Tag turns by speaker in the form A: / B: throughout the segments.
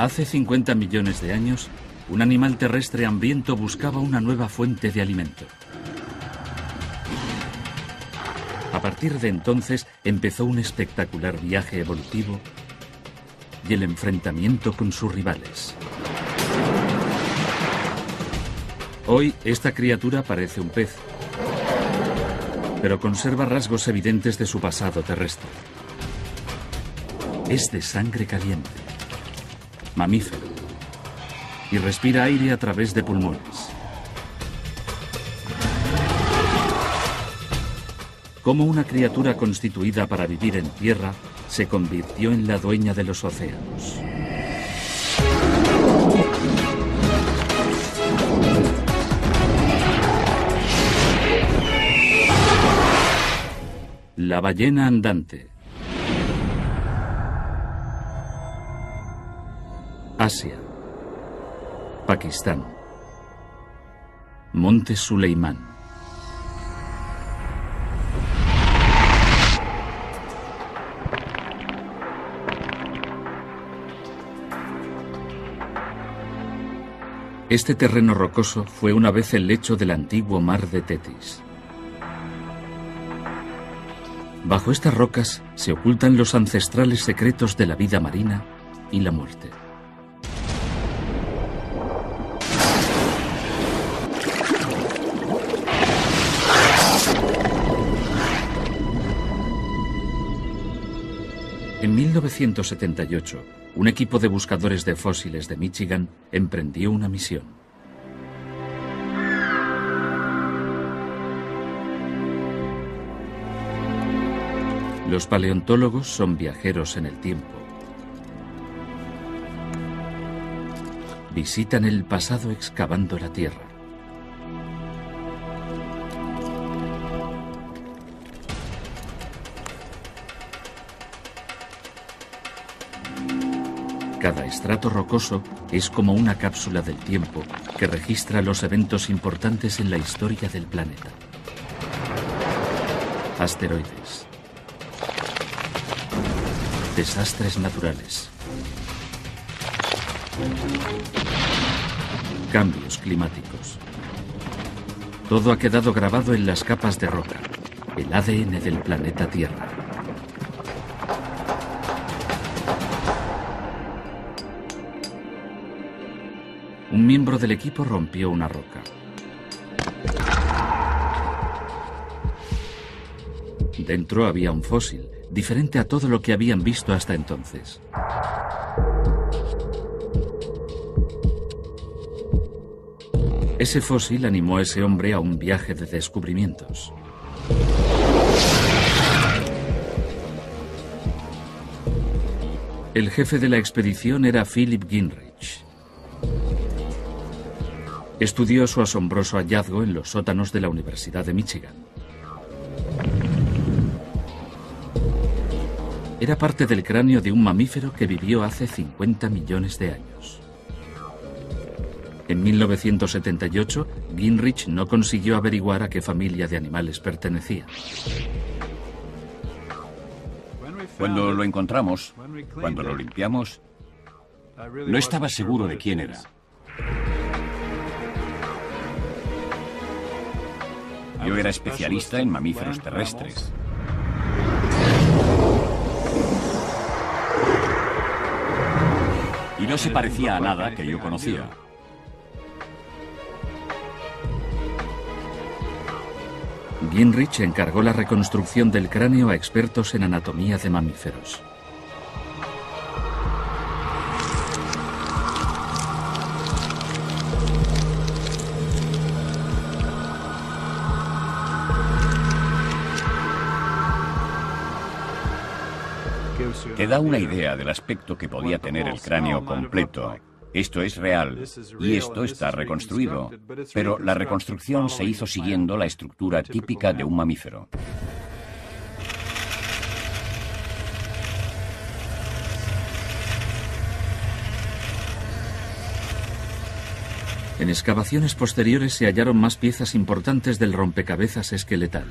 A: Hace 50 millones de años, un animal terrestre hambriento buscaba una nueva fuente de alimento. A partir de entonces empezó un espectacular viaje evolutivo y el enfrentamiento con sus rivales. Hoy esta criatura parece un pez, pero conserva rasgos evidentes de su pasado terrestre. Es de sangre caliente, mamífero, y respira aire a través de pulmones. Cómo una criatura constituida para vivir en tierra se convirtió en la dueña de los océanos. La ballena andante. Asia. Pakistán. Monte Suleimán. Este terreno rocoso fue una vez el lecho del antiguo mar de Tetis. Bajo estas rocas se ocultan los ancestrales secretos de la vida marina y la muerte. En 1978, un equipo de buscadores de fósiles de Michigan emprendió una misión. Los paleontólogos son viajeros en el tiempo. Visitan el pasado excavando la Tierra. Cada estrato rocoso es como una cápsula del tiempo que registra los eventos importantes en la historia del planeta. Asteroides. Desastres naturales. Cambios climáticos. Todo ha quedado grabado en las capas de roca, el ADN del planeta Tierra. Un miembro del equipo rompió una roca. Dentro había un fósil, diferente a todo lo que habían visto hasta entonces. Ese fósil animó a ese hombre a un viaje de descubrimientos. El jefe de la expedición era Philip Gingrich. Estudió su asombroso hallazgo en los sótanos de la Universidad de Michigan. Era parte del cráneo de un mamífero que vivió hace 50 millones de años. En 1978, Gingrich no consiguió averiguar a qué familia de animales pertenecía.
B: Cuando lo encontramos, cuando lo limpiamos, no estaba seguro de quién era. Yo era especialista en mamíferos terrestres. Y no se parecía a nada que yo conocía.
A: Gingrich encargó la reconstrucción del cráneo a expertos en anatomía de mamíferos.
B: Te da una idea del aspecto que podía tener el cráneo completo. Esto es real y esto está reconstruido, pero la reconstrucción se hizo siguiendo la estructura típica de un mamífero.
A: En excavaciones posteriores se hallaron más piezas importantes del rompecabezas esqueletal.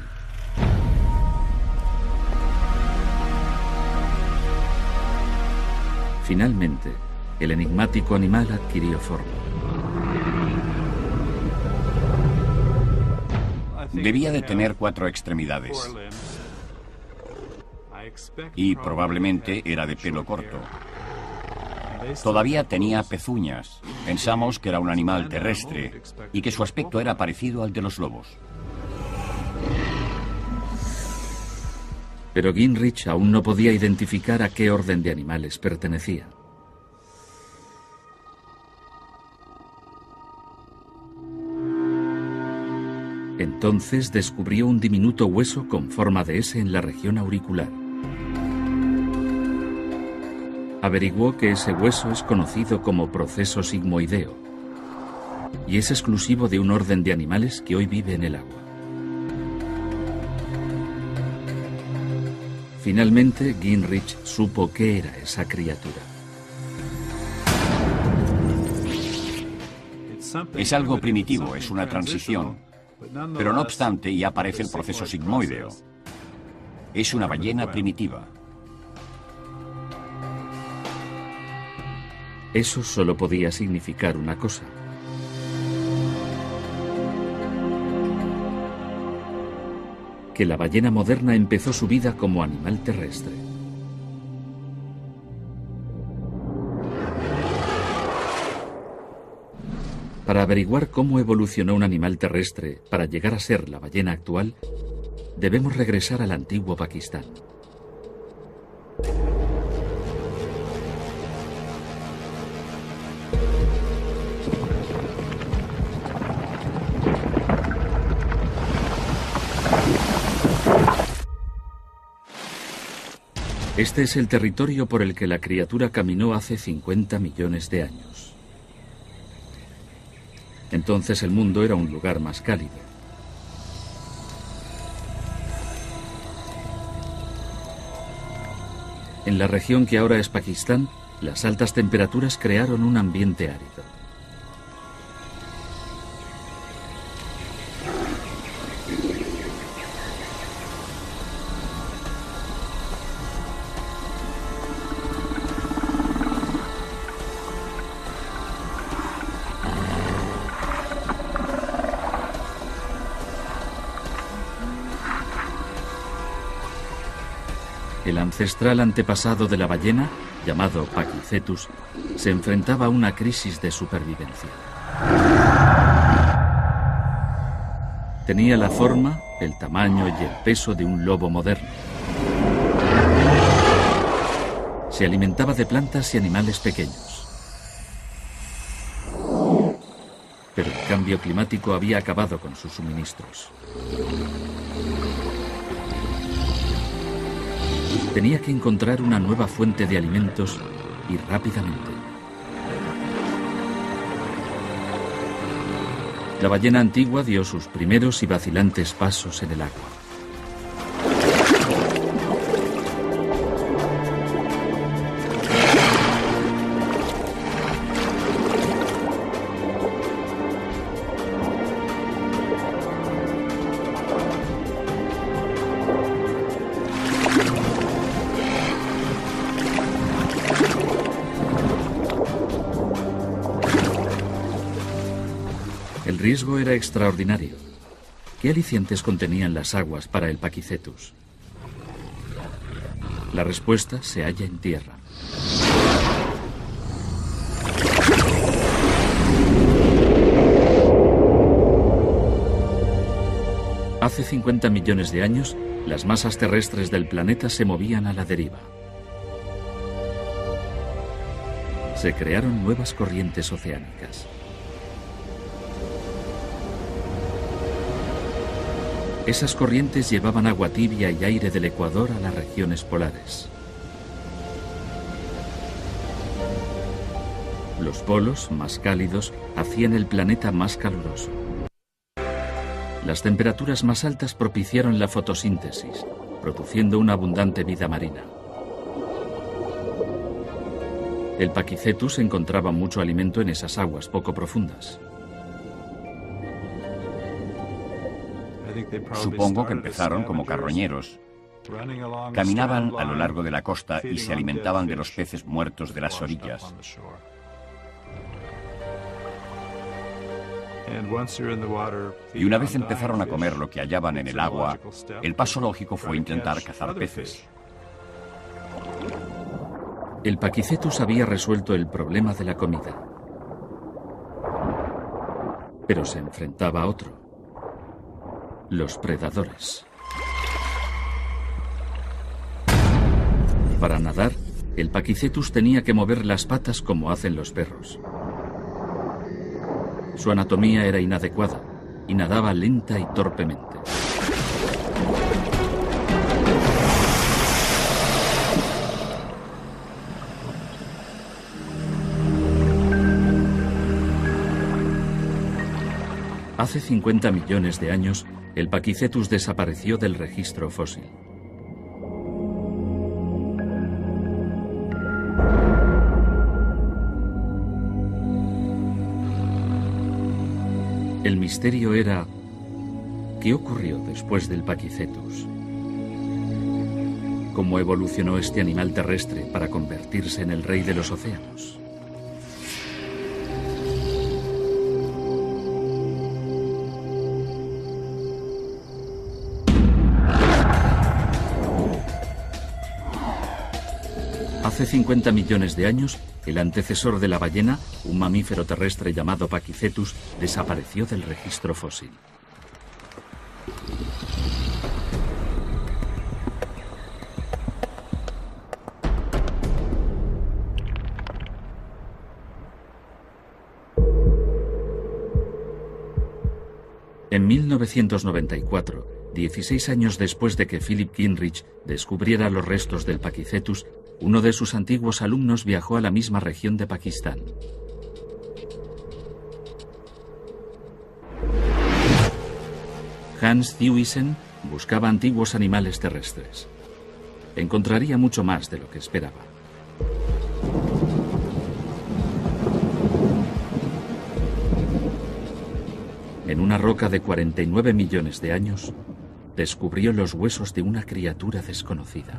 A: Finalmente, el enigmático animal adquirió forma.
B: Debía de tener 4 extremidades y probablemente era de pelo corto. Todavía tenía pezuñas. Pensamos que era un animal terrestre y que su aspecto era parecido al de los lobos.
A: Pero Gingrich aún no podía identificar a qué orden de animales pertenecía. Entonces descubrió un diminuto hueso con forma de S en la región auricular. Averiguó que ese hueso es conocido como proceso sigmoideo y es exclusivo de un orden de animales que hoy vive en el agua. Finalmente, Gingrich supo qué era esa criatura.
B: Es algo primitivo, es una transición. Pero no obstante, ya aparece el proceso sigmoideo. Es una ballena primitiva.
A: Eso solo podía significar una cosa. Que la ballena moderna empezó su vida como animal terrestre. Para averiguar cómo evolucionó un animal terrestre para llegar a ser la ballena actual, debemos regresar al antiguo Pakistán. Este es el territorio por el que la criatura caminó hace 50 millones de años. Entonces el mundo era un lugar más cálido. En la región que ahora es Pakistán, las altas temperaturas crearon un ambiente árido. El ancestral antepasado de la ballena, llamado Pachycetus, se enfrentaba a una crisis de supervivencia. Tenía la forma, el tamaño y el peso de un lobo moderno. Se alimentaba de plantas y animales pequeños. Pero el cambio climático había acabado con sus suministros. Tenía que encontrar una nueva fuente de alimentos y rápidamente. La ballena antigua dio sus primeros y vacilantes pasos en el agua. El riesgo era extraordinario. ¿Qué alicientes contenían las aguas para el Pachycetus? La respuesta se halla en tierra. Hace 50 millones de años, las masas terrestres del planeta se movían a la deriva. Se crearon nuevas corrientes oceánicas. Esas corrientes llevaban agua tibia y aire del Ecuador a las regiones polares. Los polos, más cálidos, hacían el planeta más caluroso. Las temperaturas más altas propiciaron la fotosíntesis, produciendo una abundante vida marina. El Pachycetus encontraba mucho alimento en esas aguas poco profundas.
B: Supongo que empezaron como carroñeros. Caminaban a lo largo de la costa y se alimentaban de los peces muertos de las orillas. Y una vez empezaron a comer lo que hallaban en el agua, el paso lógico fue intentar cazar peces.
A: El Pakicetus había resuelto el problema de la comida, pero se enfrentaba a otro: los predadores. Para nadar, el Pakicetus tenía que mover las patas como hacen los perros. Su anatomía era inadecuada y nadaba lenta y torpemente. Hace 50 millones de años, el Pakicetus desapareció del registro fósil. El misterio era: ¿qué ocurrió después del Pakicetus? ¿Cómo evolucionó este animal terrestre para convertirse en el rey de los océanos? Hace 50 millones de años, el antecesor de la ballena, un mamífero terrestre llamado Pakicetus, desapareció del registro fósil. En 1994, 16 años después de que Philip Gingrich descubriera los restos del Pakicetus, uno de sus antiguos alumnos viajó a la misma región de Pakistán. Hans Thewisen buscaba antiguos animales terrestres. Encontraría mucho más de lo que esperaba. En una roca de 49 millones de años, descubrió los huesos de una criatura desconocida.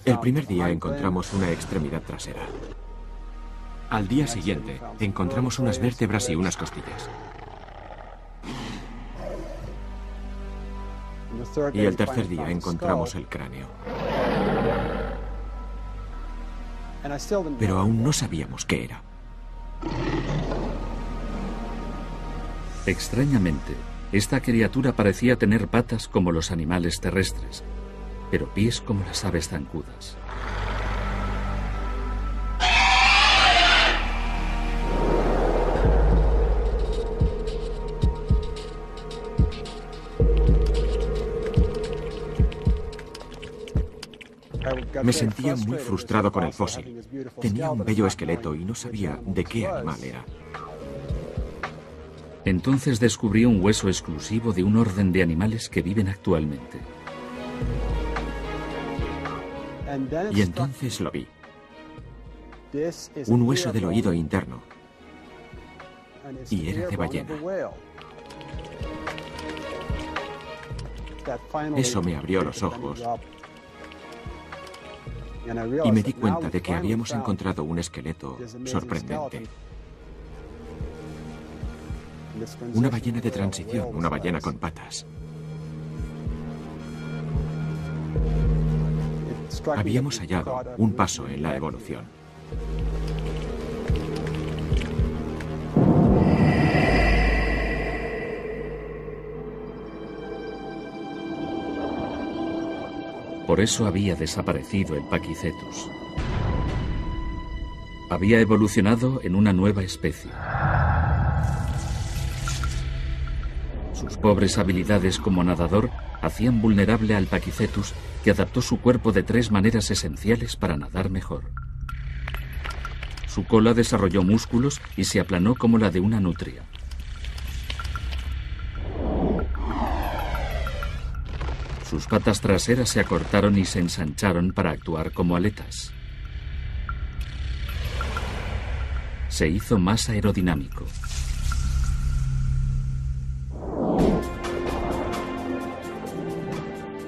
C: El primer día encontramos una extremidad trasera. Al día siguiente encontramos unas vértebras y unas costillas. Y el tercer día encontramos el cráneo. Pero aún no sabíamos qué era.
A: Extrañamente, esta criatura parecía tener patas como los animales terrestres, pero pies como las aves zancudas.
C: Me sentía muy frustrado con el fósil. Tenía un bello esqueleto y no sabía de qué animal era.
A: Entonces descubrió un hueso exclusivo de un orden de animales que viven actualmente.
C: Y entonces lo vi. Un hueso del oído interno. Y era de ballena. Eso me abrió los ojos. Y me di cuenta de que habíamos encontrado un esqueleto sorprendente. Una ballena de transición, una ballena con patas. Habíamos hallado un paso en la evolución.
A: Por eso había desaparecido el Pakicetus. Había evolucionado en una nueva especie. Sus pobres habilidades como nadador hacían vulnerable al Pakicetus, que adaptó su cuerpo de 3 maneras esenciales para nadar mejor. Su cola desarrolló músculos y se aplanó como la de una nutria. Sus patas traseras se acortaron y se ensancharon para actuar como aletas. Se hizo más aerodinámico.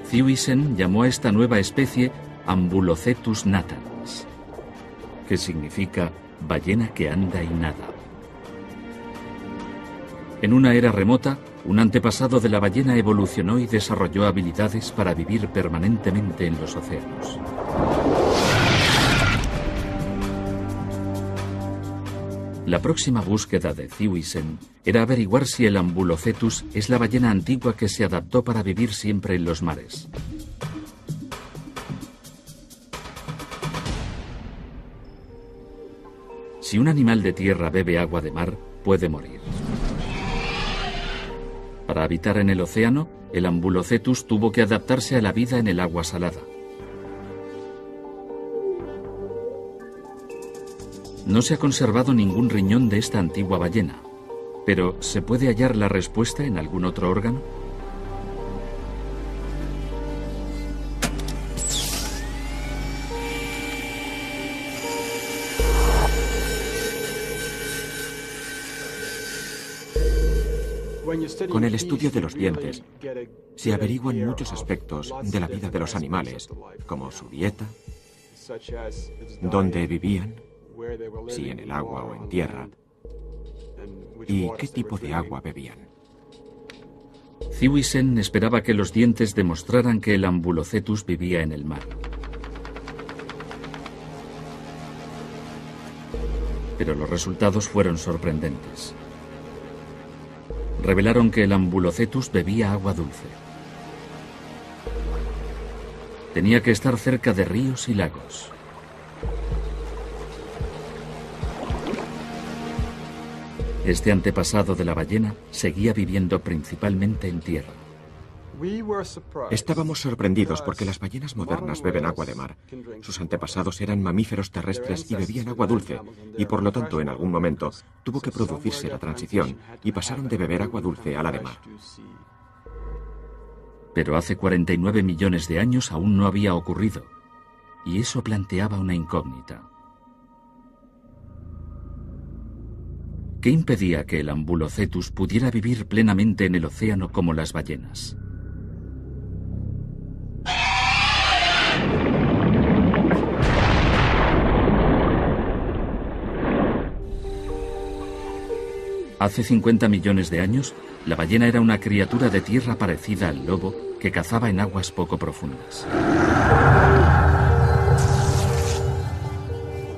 A: Thewisen llamó a esta nueva especie Ambulocetus natans, que significa ballena que anda y nada. En una era remota, un antepasado de la ballena evolucionó y desarrolló habilidades para vivir permanentemente en los océanos. La próxima búsqueda de Thiewissen era averiguar si el Ambulocetus es la ballena antigua que se adaptó para vivir siempre en los mares. Si un animal de tierra bebe agua de mar, puede morir. Para habitar en el océano, el Ambulocetus tuvo que adaptarse a la vida en el agua salada. No se ha conservado ningún riñón de esta antigua ballena, pero ¿se puede hallar la respuesta en algún otro órgano?
C: Con el estudio de los dientes, se averiguan muchos aspectos de la vida de los animales, como su dieta, dónde vivían, si en el agua o en tierra, y qué tipo de agua bebían.
A: Thiewissen esperaba que los dientes demostraran que el Ambulocetus vivía en el mar. Pero los resultados fueron sorprendentes. Revelaron que el Ambulocetus bebía agua dulce. Tenía que estar cerca de ríos y lagos. Este antepasado de la ballena seguía viviendo principalmente en tierra.
C: Estábamos sorprendidos porque las ballenas modernas beben agua de mar. Sus antepasados eran mamíferos terrestres y bebían agua dulce, y por lo tanto en algún momento tuvo que producirse la transición y pasaron de beber agua dulce a la de mar.
A: Pero hace 49 millones de años aún no había ocurrido, y eso planteaba una incógnita. ¿Qué impedía que el Ambulocetus pudiera vivir plenamente en el océano como las ballenas? Hace 50 millones de años, la ballena era una criatura de tierra parecida al lobo que cazaba en aguas poco profundas.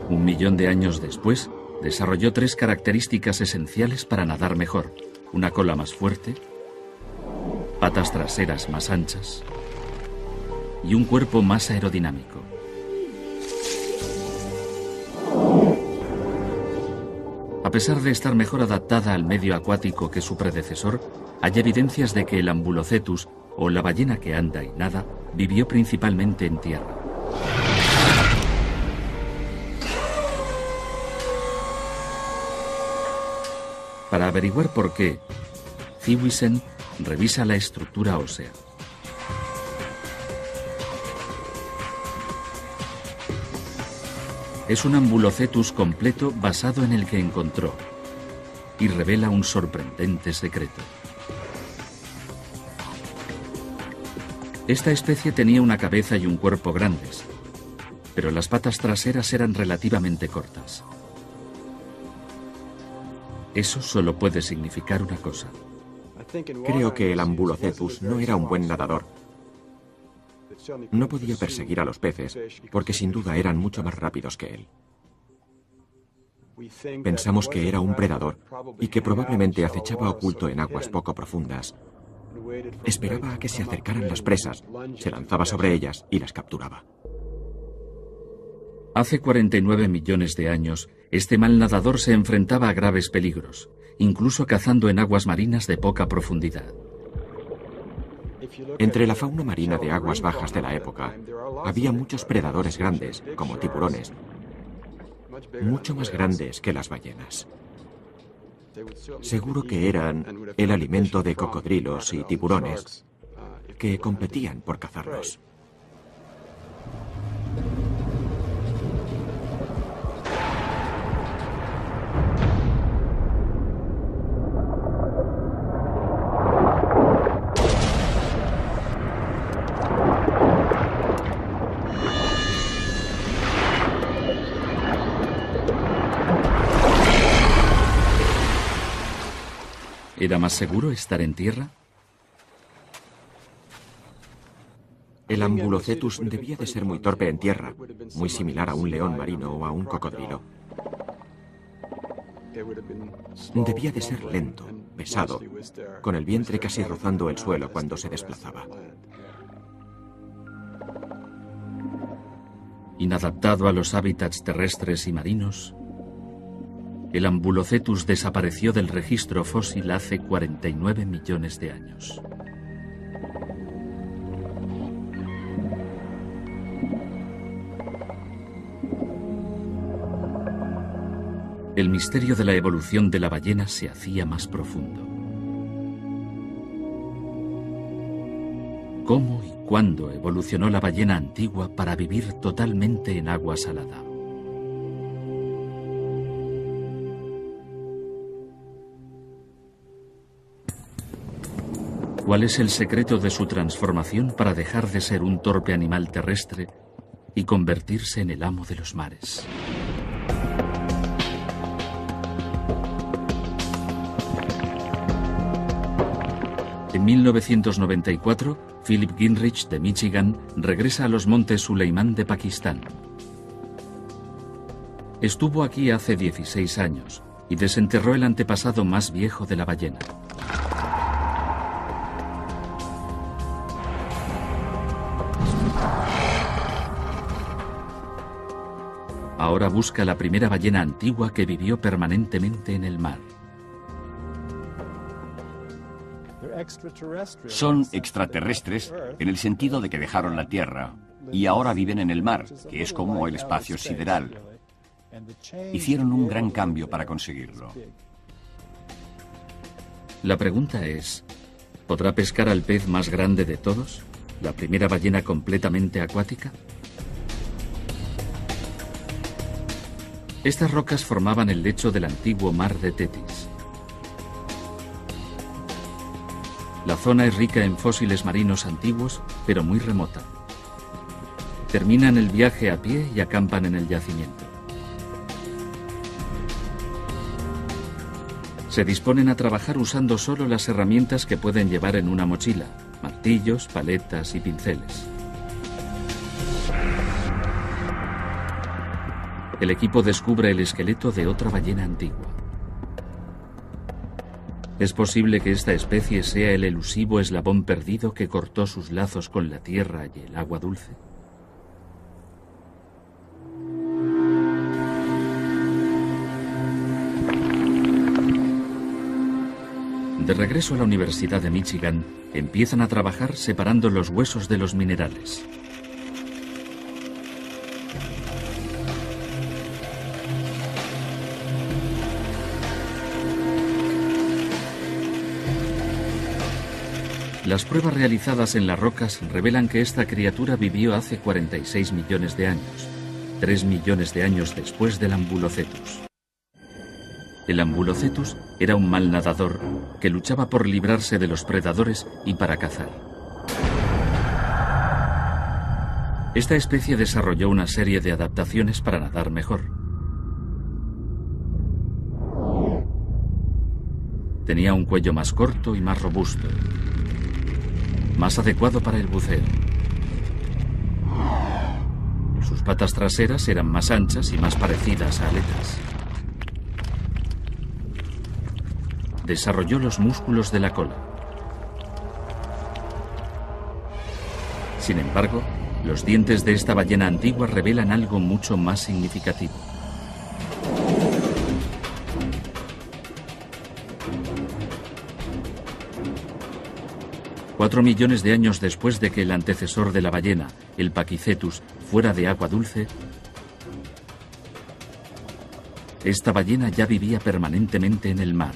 A: 1 millón de años después, desarrolló 3 características esenciales para nadar mejor: una cola más fuerte, patas traseras más anchas y un cuerpo más aerodinámico. A pesar de estar mejor adaptada al medio acuático que su predecesor, hay evidencias de que el Ambulocetus, o la ballena que anda y nada, vivió principalmente en tierra. Para averiguar por qué, Thiewissen revisa la estructura ósea. Es un Ambulocetus completo basado en el que encontró, y revela un sorprendente secreto. Esta especie tenía una cabeza y un cuerpo grandes, pero las patas traseras eran relativamente cortas. Eso solo puede significar una cosa.
C: Creo que el Ambulocetus no era un buen nadador. No podía perseguir a los peces, porque sin duda eran mucho más rápidos que él. Pensamos que era un predador y que probablemente acechaba oculto en aguas poco profundas. Esperaba a que se acercaran las presas, se lanzaba sobre ellas y las capturaba.
A: Hace 49 millones de años, este mal nadador se enfrentaba a graves peligros, incluso cazando en aguas marinas de poca profundidad.
C: Entre la fauna marina de aguas bajas de la época, había muchos predadores grandes, como tiburones, mucho más grandes que las ballenas. Seguro que eran el alimento de cocodrilos y tiburones que competían por cazarlos.
A: ¿Era más seguro estar en tierra?
C: El Ambulocetus debía de ser muy torpe en tierra, muy similar a un león marino o a un cocodrilo. Debía de ser lento, pesado, con el vientre casi rozando el suelo cuando se desplazaba.
A: Inadaptado a los hábitats terrestres y marinos, el Ambulocetus desapareció del registro fósil hace 49 millones de años. El misterio de la evolución de la ballena se hacía más profundo. ¿Cómo y cuándo evolucionó la ballena antigua para vivir totalmente en agua salada? ¿Cuál es el secreto de su transformación para dejar de ser un torpe animal terrestre y convertirse en el amo de los mares? En 1994, Philip Gingrich, de Michigan, regresa a los montes Suleimán de Pakistán. Estuvo aquí hace 16 años y desenterró el antepasado más viejo de la ballena. Ahora busca la primera ballena antigua que vivió permanentemente en el mar.
B: Son extraterrestres en el sentido de que dejaron la Tierra y ahora viven en el mar, que es como el espacio sideral. Hicieron un gran cambio para conseguirlo.
A: La pregunta es, ¿podrá pescar al pez más grande de todos? ¿La primera ballena completamente acuática? Estas rocas formaban el lecho del antiguo mar de Tetis. La zona es rica en fósiles marinos antiguos, pero muy remota. Terminan el viaje a pie y acampan en el yacimiento. Se disponen a trabajar usando solo las herramientas que pueden llevar en una mochila: martillos, paletas y pinceles. El equipo descubre el esqueleto de otra ballena antigua. ¿Es posible que esta especie sea el elusivo eslabón perdido que cortó sus lazos con la tierra y el agua dulce? De regreso a la Universidad de Michigan, empiezan a trabajar separando los huesos de los minerales. Las pruebas realizadas en las rocas revelan que esta criatura vivió hace 46 millones de años, 3 millones de años después del Ambulocetus. El Ambulocetus era un mal nadador que luchaba por librarse de los predadores y para cazar. Esta especie desarrolló una serie de adaptaciones para nadar mejor. Tenía un cuello más corto y más robusto, más adecuado para el buceo. Sus patas traseras eran más anchas y más parecidas a aletas. Desarrolló los músculos de la cola. Sin embargo, los dientes de esta ballena antigua revelan algo mucho más significativo. Cuatro millones de años después de que el antecesor de la ballena, el Pakicetus, fuera de agua dulce, esta ballena ya vivía permanentemente en el mar.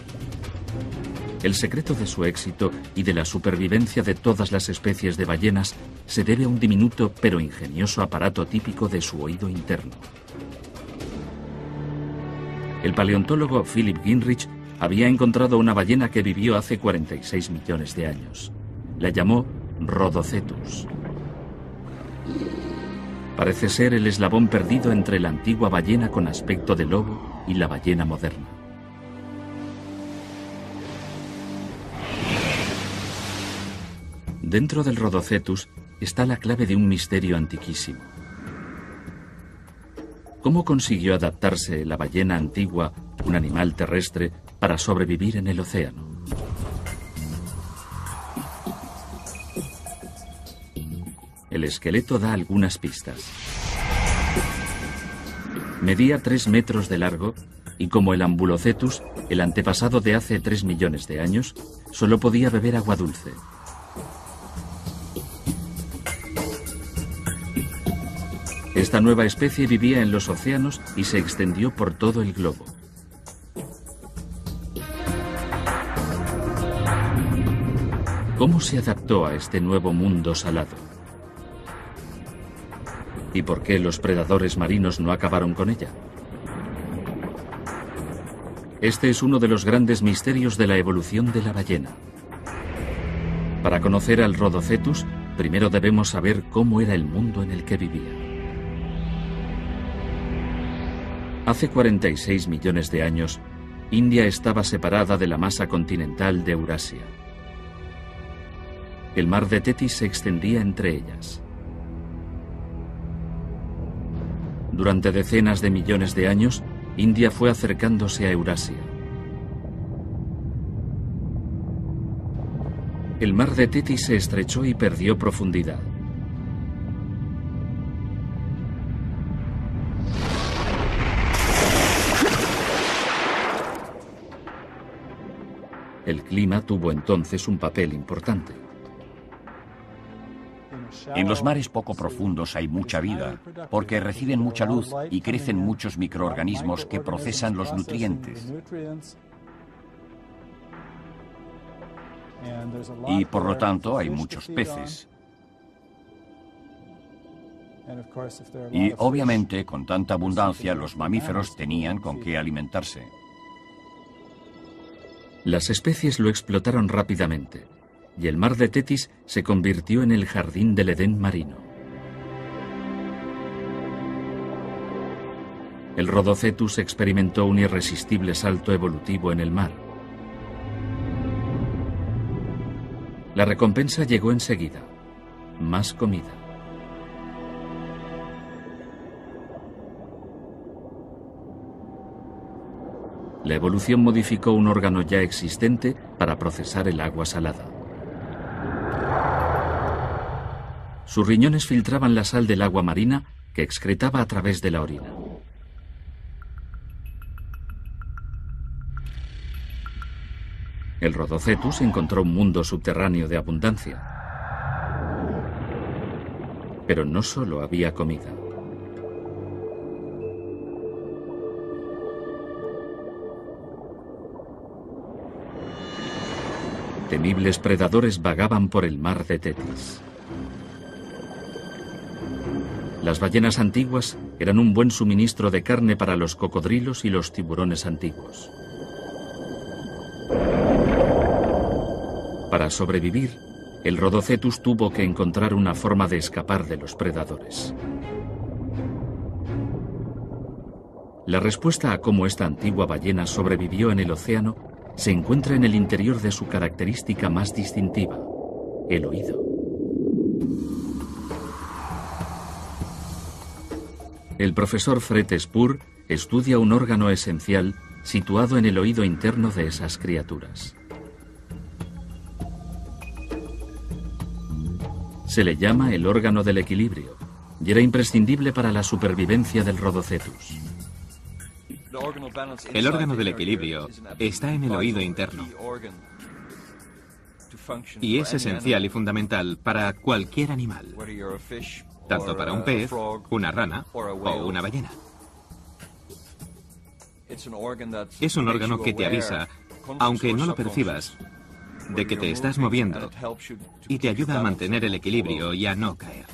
A: El secreto de su éxito y de la supervivencia de todas las especies de ballenas se debe a un diminuto pero ingenioso aparato típico de su oído interno. El paleontólogo Philip Gingrich había encontrado una ballena que vivió hace 46 millones de años. La llamó Rhodocetus. Parece ser el eslabón perdido entre la antigua ballena con aspecto de lobo y la ballena moderna. Dentro del Rhodocetus está la clave de un misterio antiquísimo. ¿Cómo consiguió adaptarse la ballena antigua, un animal terrestre, para sobrevivir en el océano? El esqueleto da algunas pistas. Medía 3 metros de largo y, como el Ambulocetus, el antepasado de hace 3 millones de años, solo podía beber agua dulce. Esta nueva especie vivía en los océanos y se extendió por todo el globo. ¿Cómo se adaptó a este nuevo mundo salado? ¿Y por qué los predadores marinos no acabaron con ella? Este es uno de los grandes misterios de la evolución de la ballena. Para conocer al Rhodocetus, primero debemos saber cómo era el mundo en el que vivía. Hace 46 millones de años, India estaba separada de la masa continental de Eurasia. El mar de Tetis se extendía entre ellas. Durante decenas de millones de años, India fue acercándose a Eurasia. El mar de Tetis se estrechó y perdió profundidad. El clima tuvo entonces un papel importante.
B: En los mares poco profundos hay mucha vida, porque reciben mucha luz y crecen muchos microorganismos que procesan los nutrientes. Y por lo tanto hay muchos peces. Y obviamente con tanta abundancia los mamíferos tenían con qué alimentarse.
A: Las especies lo explotaron rápidamente, y el mar de Tetis se convirtió en el jardín del Edén marino. El Rhodocetus experimentó un irresistible salto evolutivo en el mar. La recompensa llegó enseguida: más comida. La evolución modificó un órgano ya existente para procesar el agua salada. Sus riñones filtraban la sal del agua marina que excretaba a través de la orina. El Rhodocetus encontró un mundo subterráneo de abundancia. Pero no solo había comida. Temibles predadores vagaban por el mar de Tetis. Las ballenas antiguas eran un buen suministro de carne para los cocodrilos y los tiburones antiguos. Para sobrevivir, el Rhodocetus tuvo que encontrar una forma de escapar de los predadores. La respuesta a cómo esta antigua ballena sobrevivió en el océano se encuentra en el interior de su característica más distintiva, el oído. El profesor Fred Spur estudia un órgano esencial situado en el oído interno de esas criaturas. Se le llama el órgano del equilibrio y era imprescindible para la supervivencia del Rhodocetus.
D: El órgano del equilibrio está en el oído interno y es esencial y fundamental para cualquier animal, tanto para un pez, una rana o una ballena. Es un órgano que te avisa, aunque no lo percibas, de que te estás moviendo y te ayuda a mantener el equilibrio y a no caer.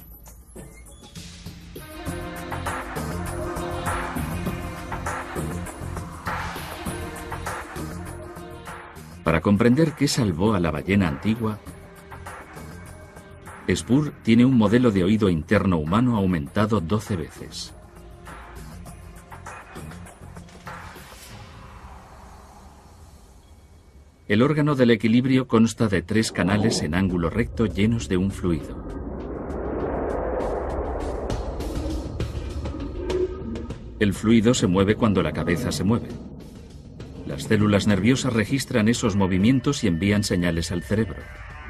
A: Para comprender qué salvó a la ballena antigua, Spur tiene un modelo de oído interno humano aumentado 12 veces. El órgano del equilibrio consta de 3 canales en ángulo recto llenos de un fluido. El fluido se mueve cuando la cabeza se mueve. Las células nerviosas registran esos movimientos y envían señales al cerebro.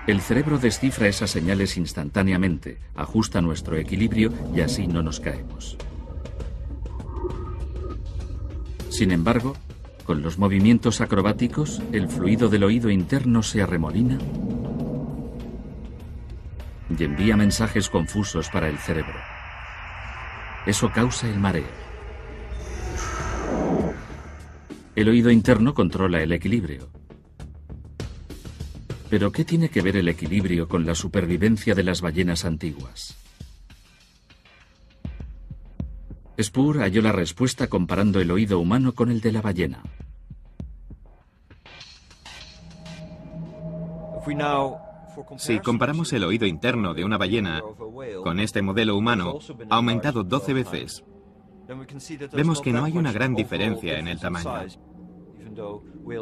A: El cerebro descifra esas señales instantáneamente, ajusta nuestro equilibrio y así no nos caemos. Sin embargo, con los movimientos acrobáticos, el fluido del oído interno se arremolina y envía mensajes confusos para el cerebro. Eso causa el mareo. El oído interno controla el equilibrio. ¿Pero qué tiene que ver el equilibrio con la supervivencia de las ballenas antiguas? Spur halló la respuesta comparando el oído humano con el de la ballena.
D: Si comparamos el oído interno de una ballena con este modelo humano, aumentado 12 veces, vemos que no hay una gran diferencia en el tamaño,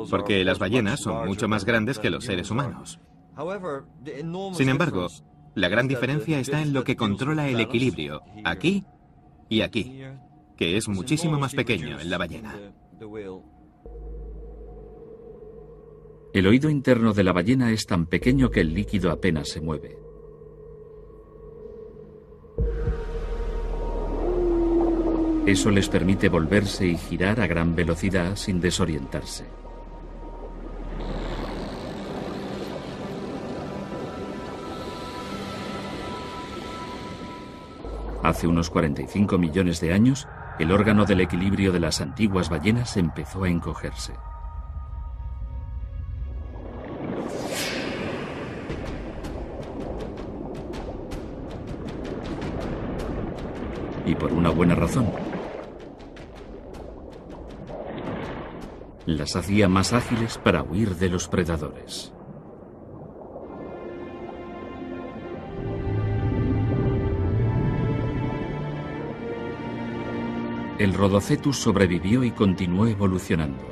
D: porque las ballenas son mucho más grandes que los seres humanos. Sin embargo, la gran diferencia está en lo que controla el equilibrio, aquí y aquí, que es muchísimo más pequeño en la ballena.
A: El oído interno de la ballena es tan pequeño que el líquido apenas se mueve. Eso les permite volverse y girar a gran velocidad sin desorientarse. Hace unos 45 millones de años, el órgano del equilibrio de las antiguas ballenas empezó a encogerse. Y por una buena razón. Las hacía más ágiles para huir de los predadores. El Rhodocetus sobrevivió y continuó evolucionando.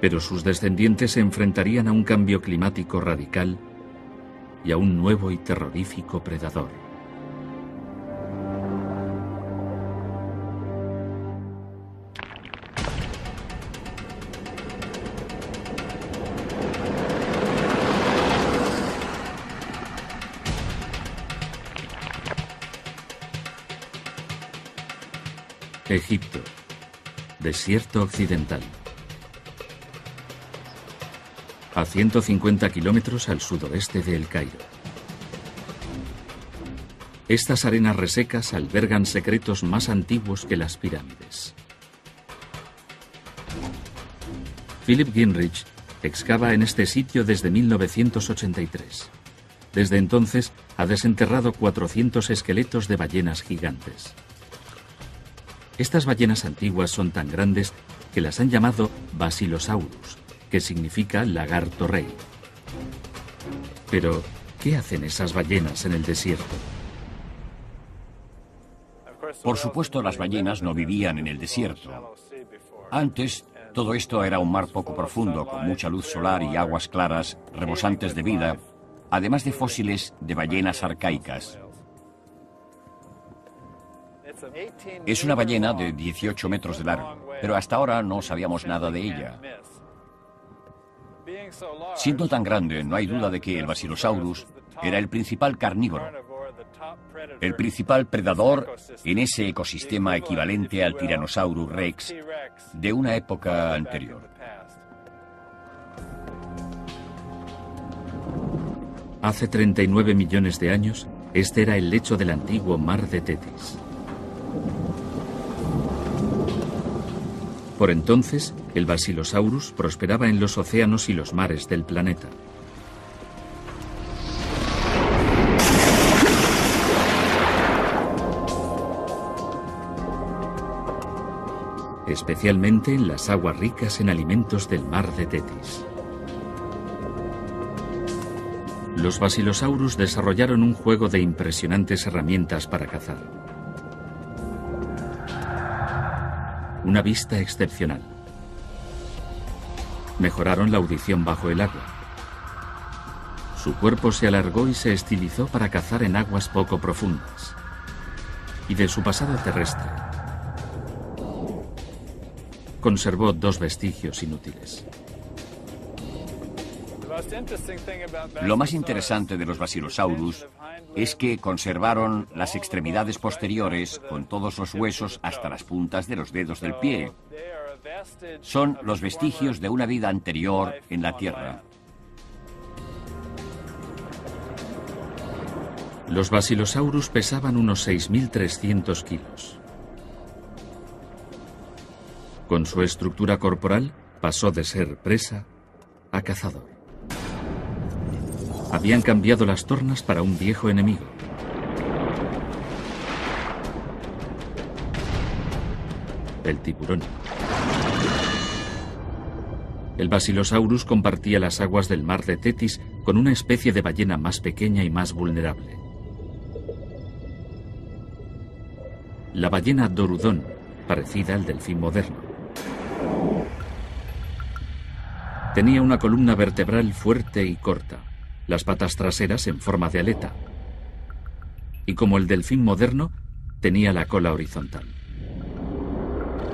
A: Pero sus descendientes se enfrentarían a un cambio climático radical y a un nuevo y terrorífico predador. Egipto, desierto occidental. A 150 kilómetros al sudoeste de El Cairo. Estas arenas resecas albergan secretos más antiguos que las pirámides. Philip Gingrich excava en este sitio desde 1983. Desde entonces ha desenterrado 400 esqueletos de ballenas gigantes. Estas ballenas antiguas son tan grandes que las han llamado Basilosaurus, que significa lagarto rey. Pero, ¿qué hacen esas ballenas en el desierto?
B: Por supuesto, las ballenas no vivían en el desierto. Antes, todo esto era un mar poco profundo, con mucha luz solar y aguas claras, rebosantes de vida, además de fósiles de ballenas arcaicas. Es una ballena de 18 metros de largo, pero hasta ahora no sabíamos nada de ella. Siendo tan grande, no hay duda de que el Basilosaurus era el principal carnívoro, el principal predador en ese ecosistema equivalente al Tyrannosaurus Rex de una época anterior.
A: Hace 39 millones de años, este era el lecho del antiguo mar de Tetis. Por entonces, el Basilosaurus prosperaba en los océanos y los mares del planeta. Especialmente en las aguas ricas en alimentos del mar de Tetis. Los Basilosaurus desarrollaron un juego de impresionantes herramientas para cazar. Una vista excepcional, Mejoraron la audición bajo el agua. Su cuerpo se alargó y se estilizó para cazar en aguas poco profundas. Y de su pasado terrestre, conservó dos vestigios inútiles.
B: Lo más interesante de los Basilosaurus es que conservaron las extremidades posteriores con todos los huesos hasta las puntas de los dedos del pie. Son los vestigios de una vida anterior en la Tierra.
A: Los Basilosaurus pesaban unos 6.300 kilos. Con su estructura corporal pasó de ser presa a cazador. Habían cambiado las tornas para un viejo enemigo. El tiburón. El Basilosaurus compartía las aguas del mar de Tetis con una especie de ballena más pequeña y más vulnerable. La ballena Dorudón, parecida al delfín moderno. Tenía una columna vertebral fuerte y corta, las patas traseras en forma de aleta. Y como el delfín moderno, tenía la cola horizontal.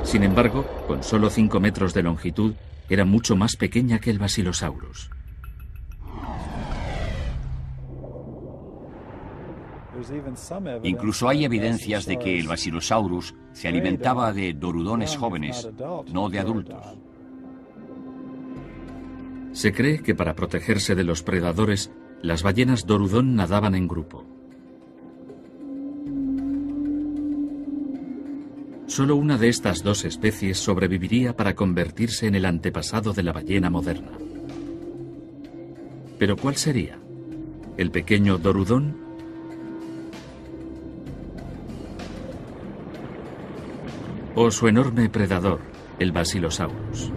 A: Sin embargo, con solo 5 metros de longitud, era mucho más pequeña que el Basilosaurus.
B: Incluso hay evidencias de que el Basilosaurus se alimentaba de dorudones jóvenes, no de adultos.
A: Se cree que para protegerse de los predadores, las ballenas dorudón nadaban en grupo. Solo una de estas dos especies sobreviviría para convertirse en el antepasado de la ballena moderna. ¿Pero cuál sería? ¿El pequeño dorudón? ¿O su enorme predador, el Basilosaurus?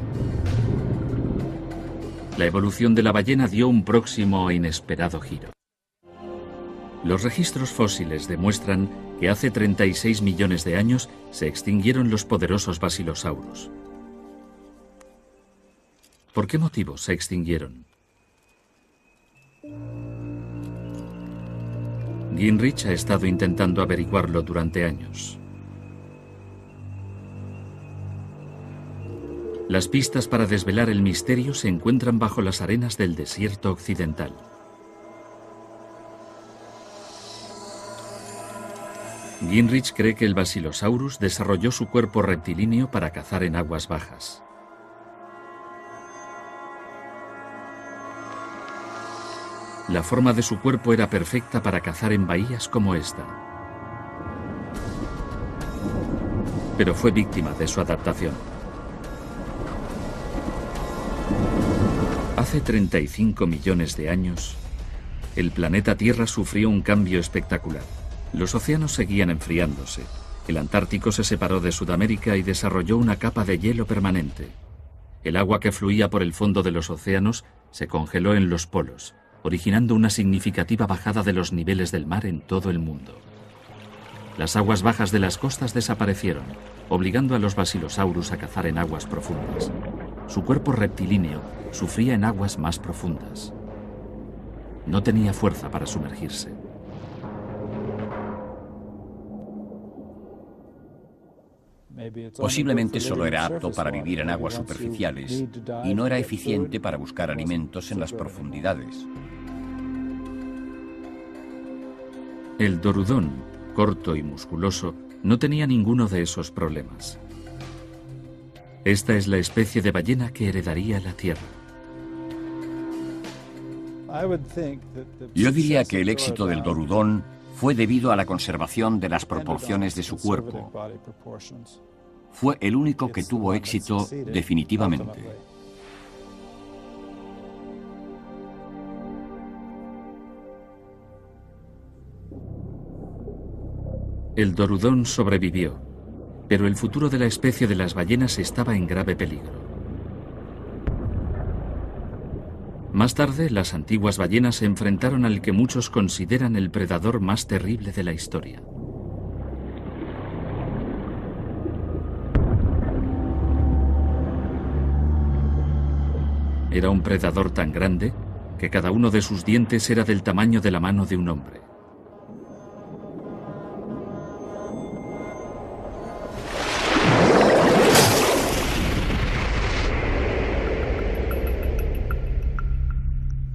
A: La evolución de la ballena dio un próximo e inesperado giro. Los registros fósiles demuestran que hace 36 millones de años se extinguieron los poderosos Basilosaurus. ¿Por qué motivo se extinguieron? Gingrich ha estado intentando averiguarlo durante años. Las pistas para desvelar el misterio se encuentran bajo las arenas del desierto occidental. Gingrich cree que el Basilosaurus desarrolló su cuerpo rectilíneo para cazar en aguas bajas. La forma de su cuerpo era perfecta para cazar en bahías como esta. Pero fue víctima de su adaptación. Hace 35 millones de años, el planeta Tierra sufrió un cambio espectacular. Los océanos seguían enfriándose. El Antártico se separó de Sudamérica y desarrolló una capa de hielo permanente. El agua que fluía por el fondo de los océanos se congeló en los polos, originando una significativa bajada de los niveles del mar en todo el mundo. Las aguas bajas de las costas desaparecieron, obligando a los Basilosaurus a cazar en aguas profundas. Su cuerpo rectilíneo sufría en aguas más profundas. No tenía fuerza para sumergirse.
B: Posiblemente solo era apto para vivir en aguas superficiales y no era eficiente para buscar alimentos en las profundidades.
A: El dorudón, corto y musculoso, no tenía ninguno de esos problemas. Esta es la especie de ballena que heredaría la Tierra.
B: Yo diría que el éxito del dorudón fue debido a la conservación de las proporciones de su cuerpo. Fue el único que tuvo éxito definitivamente.
A: El dorudón sobrevivió, pero el futuro de la especie de las ballenas estaba en grave peligro. Más tarde, las antiguas ballenas se enfrentaron al que muchos consideran el predador más terrible de la historia. Era un predador tan grande que cada uno de sus dientes era del tamaño de la mano de un hombre.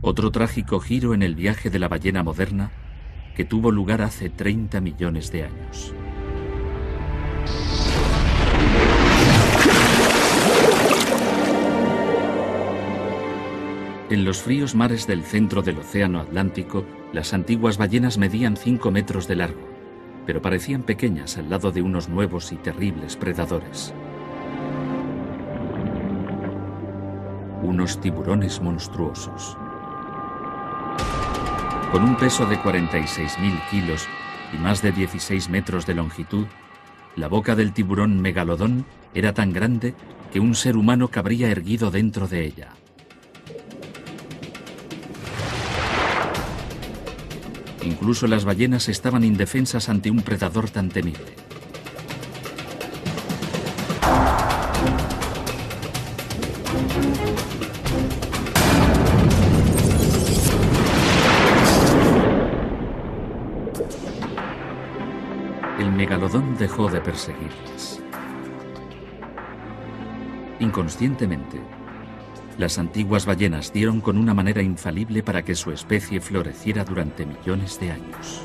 A: Otro trágico giro en el viaje de la ballena moderna que tuvo lugar hace 30 millones de años. En los fríos mares del centro del Océano Atlántico, las antiguas ballenas medían 5 metros de largo, pero parecían pequeñas al lado de unos nuevos y terribles predadores. Unos tiburones monstruosos. Con un peso de 46.000 kilos y más de 16 metros de longitud, la boca del tiburón megalodón era tan grande que un ser humano cabría erguido dentro de ella. Incluso las ballenas estaban indefensas ante un predador tan temible. El megalodón dejó de perseguirlas. Inconscientemente, las antiguas ballenas dieron con una manera infalible para que su especie floreciera durante millones de años.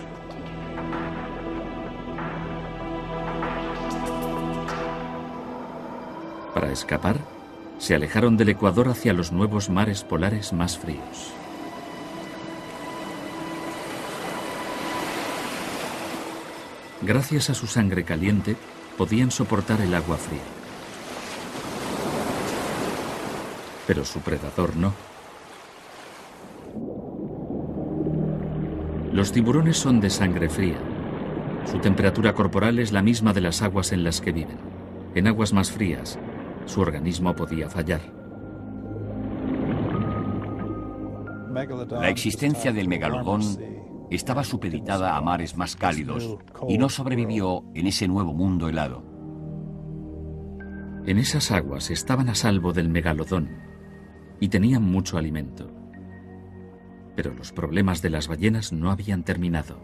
A: Para escapar, se alejaron del Ecuador hacia los nuevos mares polares más fríos. Gracias a su sangre caliente, podían soportar el agua fría. Pero su predador no. Los tiburones son de sangre fría. Su temperatura corporal es la misma de las aguas en las que viven. En aguas más frías, su organismo podía fallar.
B: La existencia del megalodón estaba supeditada a mares más cálidos y no sobrevivió en ese nuevo mundo helado.
A: En esas aguas estaban a salvo del megalodón y tenían mucho alimento. Pero los problemas de las ballenas no habían terminado.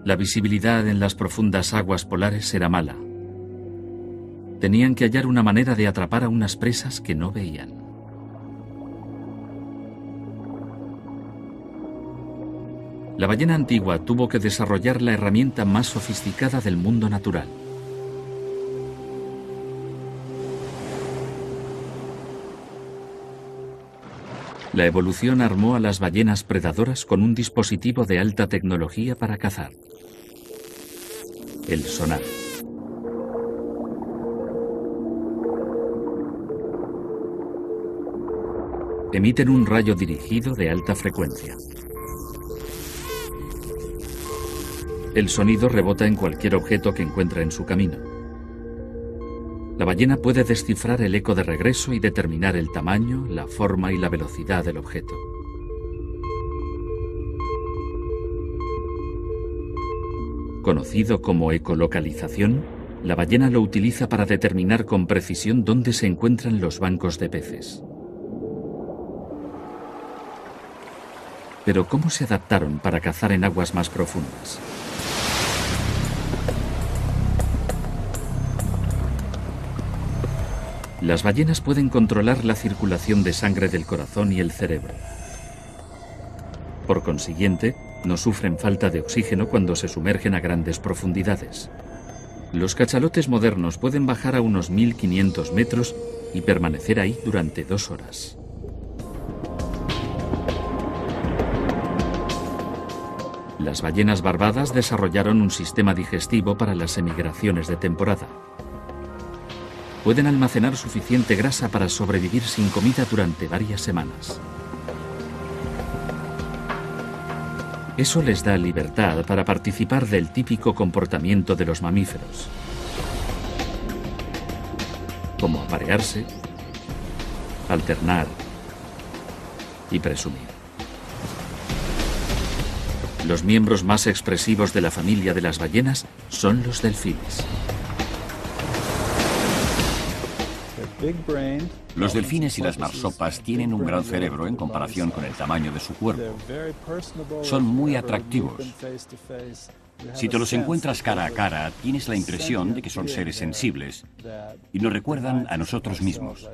A: La visibilidad en las profundas aguas polares era mala. Tenían que hallar una manera de atrapar a unas presas que no veían. La ballena antigua tuvo que desarrollar la herramienta más sofisticada del mundo natural. La evolución armó a las ballenas predadoras con un dispositivo de alta tecnología para cazar: el sonar. Emiten un rayo dirigido de alta frecuencia. El sonido rebota en cualquier objeto que encuentra en su camino. La ballena puede descifrar el eco de regreso y determinar el tamaño, la forma y la velocidad del objeto. Conocido como ecolocalización, la ballena lo utiliza para determinar con precisión dónde se encuentran los bancos de peces. Pero ¿cómo se adaptaron para cazar en aguas más profundas? Las ballenas pueden controlar la circulación de sangre del corazón y el cerebro. Por consiguiente, no sufren falta de oxígeno cuando se sumergen a grandes profundidades. Los cachalotes modernos pueden bajar a unos 1500 metros y permanecer ahí durante 2 horas. Las ballenas barbadas desarrollaron un sistema digestivo para las emigraciones de temporada. Pueden almacenar suficiente grasa para sobrevivir sin comida durante varias semanas. Eso les da libertad para participar del típico comportamiento de los mamíferos, como aparearse, alternar y presumir. Los miembros más expresivos de la familia de las ballenas son los delfines.
B: Los delfines y las marsopas tienen un gran cerebro en comparación con el tamaño de su cuerpo. Son muy atractivos. Si te los encuentras cara a cara, tienes la impresión de que son seres sensibles y nos recuerdan a nosotros mismos.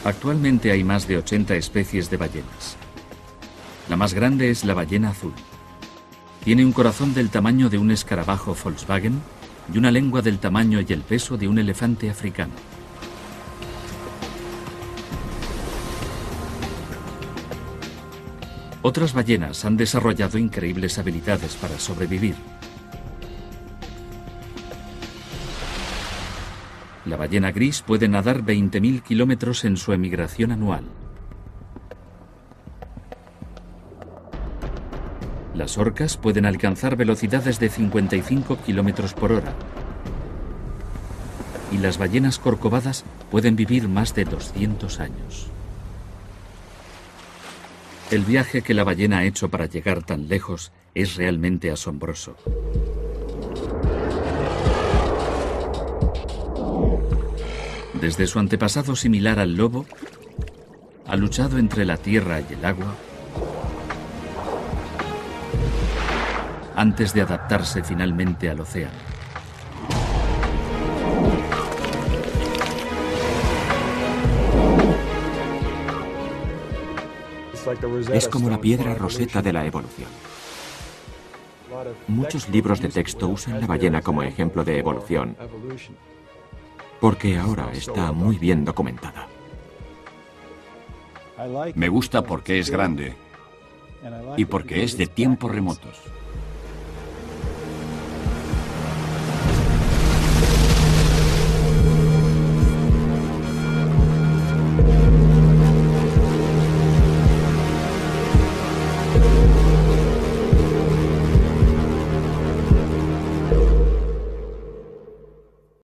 A: Actualmente hay más de 80 especies de ballenas. La más grande es la ballena azul. Tiene un corazón del tamaño de un escarabajo Volkswagen y una lengua del tamaño y el peso de un elefante africano. Otras ballenas han desarrollado increíbles habilidades para sobrevivir. La ballena gris puede nadar 20.000 kilómetros en su emigración anual. Las orcas pueden alcanzar velocidades de 55 kilómetros por hora. Y las ballenas corcovadas pueden vivir más de 200 años. El viaje que la ballena ha hecho para llegar tan lejos es realmente asombroso. Desde su antepasado similar al lobo, ha luchado entre la tierra y el agua antes de adaptarse finalmente al océano.
C: Es como la piedra Rosetta de la evolución. Muchos libros de texto usan la ballena como ejemplo de evolución, porque ahora está muy bien documentada.
B: Me gusta porque es grande y porque es de tiempos remotos.